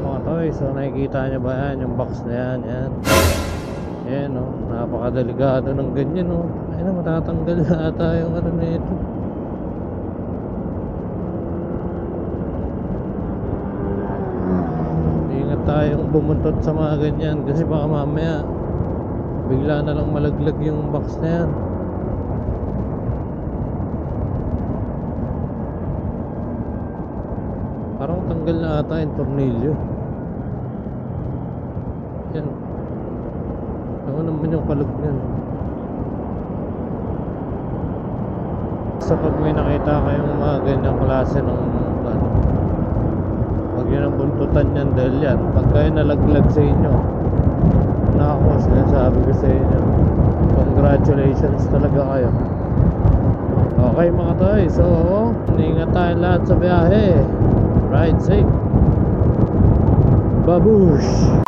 mga toy, so nakikita nyo ba yan, yung box na yan, yan. Yan o, napakadelikado ng ganyan o. Ayun, matatanggal na ata yung ano na ito. Ingat tayong bumuntot sa mga ganyan kasi baka mamaya bigla na lang malaglag yung box na yan. Parang tanggal na ata yung tornilyo. Yan. Ano naman yung kalog niyan. So pag may nakita kayong mga ganyang klase ng wag yun ang buntutan yan dahil yan pag kayo nalaglag sa inyo, nako, sinasabi ko sa inyo, congratulations talaga kayo. Okay mga toy, so ingat tayo lahat sa biyahe. Ride safe. Babush!